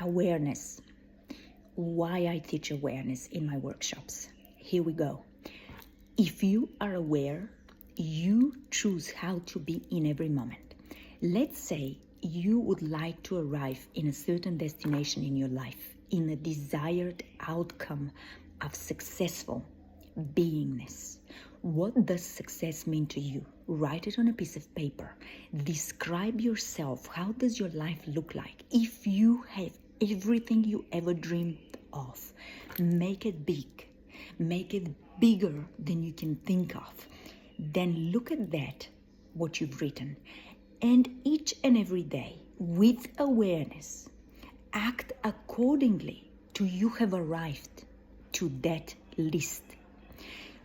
Awareness. Why I teach awareness in my workshops. Here we go. If you are aware, you choose how to be in every moment. Let's say you would like to arrive in a certain destination in your life, in a desired outcome of successful beingness. What does success mean to you? Write it on a piece of paper. Describe yourself. How does your life look like? If you have everything you ever dreamed of, make it big. Make it bigger than you can think of. Then look at that, what you've written. And each and every day, with awareness, act accordingly to you have arrived to that list.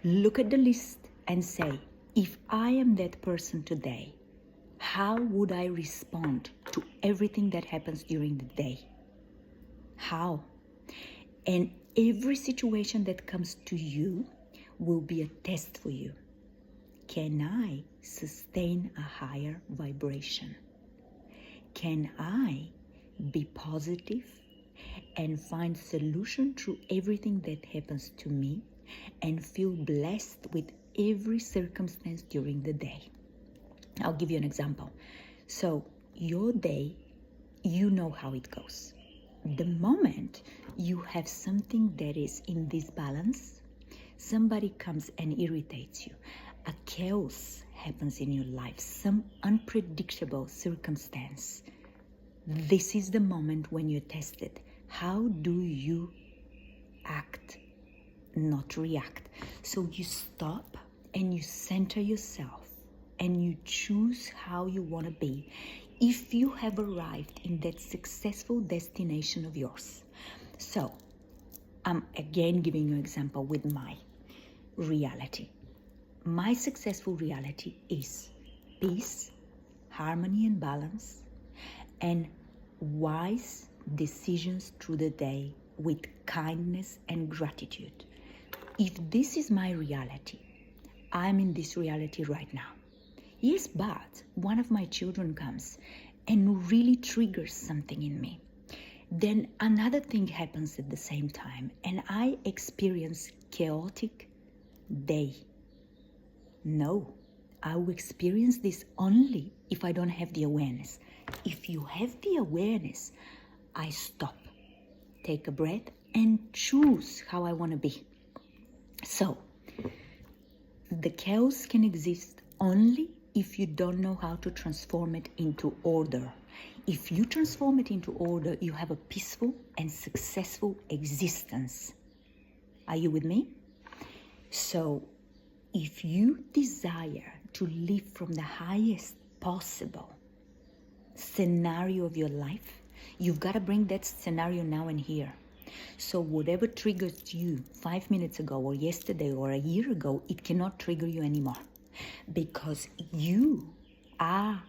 Look at the list and say, if I am that person today, how would I respond to everything that happens during the day? How? And every situation that comes to you will be a test for you. Can I sustain a higher vibration? Can I be positive and find solution to everything that happens to me and feel blessed with every circumstance during the day? I'll give you an example. So your day, you know how it goes. The moment you have something that is in disbalance, somebody comes and irritates you, a chaos happens in your life, some unpredictable circumstance, this is the moment when you're tested. How do you act, not react? So you stop and you center yourself and you choose how you want to be. If you have arrived in that successful destination of yours. So I'm again giving you an example with my reality. My successful reality is peace, harmony and balance, and wise decisions through the day with kindness and gratitude. If this is my reality, I'm in this reality right now. Yes, but one of my children comes and really triggers something in me. Then another thing happens at the same time and I experience chaotic day. No, I will experience this only if I don't have the awareness. If you have the awareness, I stop, take a breath and choose how I want to be. So, the chaos can exist only if you don't know how to transform it into order. If you transform it into order, you have a peaceful and successful existence. Are you with me? So, if you desire to live from the highest possible scenario of your life, you've got to bring that scenario now and here. So whatever triggered you 5 minutes ago or yesterday or a year ago, it cannot trigger you anymore because you are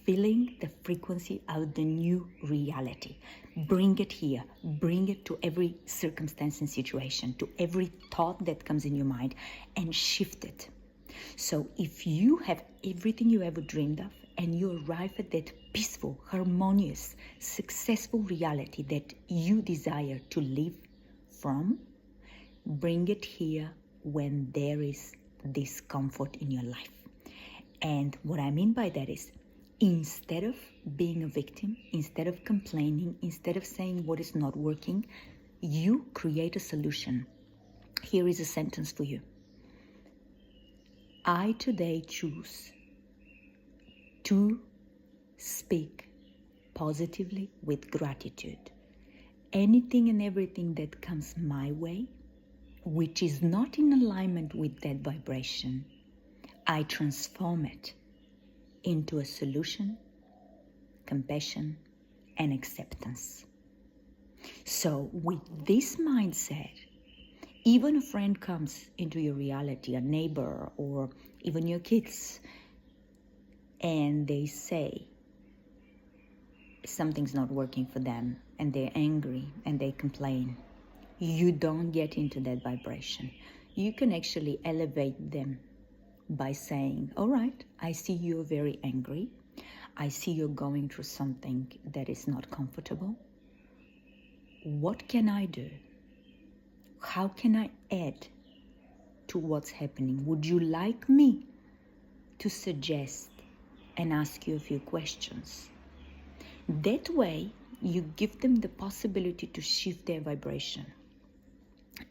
feeling the frequency of the new reality. Bring it here. Bring it to every circumstance and situation, to every thought that comes in your mind and shift it. So if you have everything you ever dreamed of and you arrive at that peaceful, harmonious, successful reality that you desire to live from, bring it here when there is discomfort in your life. And what I mean by that is, instead of being a victim, instead of complaining, instead of saying what is not working, you create a solution. Here is a sentence for you. I today choose to speak positively with gratitude. Anything and everything that comes my way, which is not in alignment with that vibration, I transform it into a solution, compassion, and acceptance. So with this mindset, even a friend comes into your reality, a neighbor or even your kids, and they say something's not working for them and they're angry and they complain. You don't get into that vibration. You can actually elevate them by saying, all right, I see you're very angry. I see you're going through something that is not comfortable. What can I do? How can I add to what's happening? Would you like me to suggest and ask you a few questions? That way, you give them the possibility to shift their vibration.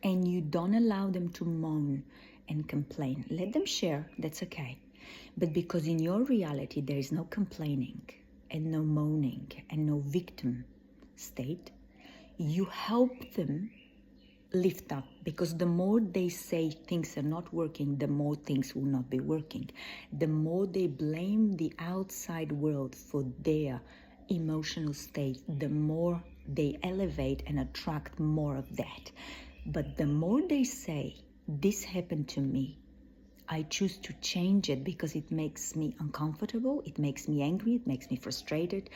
And you don't allow them to moan and complain. Let them share, that's okay. But because in your reality, there is no complaining and no moaning and no victim state, you help them lift up, because the more they say things are not working, the more things will not be working. The more they blame the outside world for their emotional state, the more they elevate and attract more of that. But the more they say, this happened to me, I choose to change it because it makes me uncomfortable, it makes me angry, it makes me frustrated,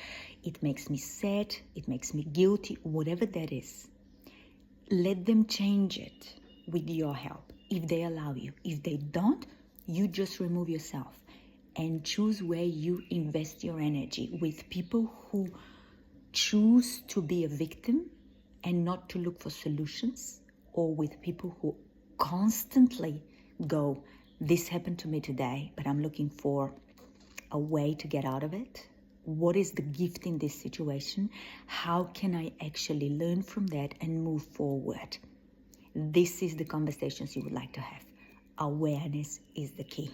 it makes me sad, it makes me guilty, whatever that is. Let them change it with your help, if they allow you. If they don't, you just remove yourself and choose where you invest your energy, with people who choose to be a victim and not to look for solutions, or with people who constantly go, this happened to me today, but I'm looking for a way to get out of it. What is the gift in this situation? How can I actually learn from that and move forward? This is the conversations you would like to have. Awareness is the key.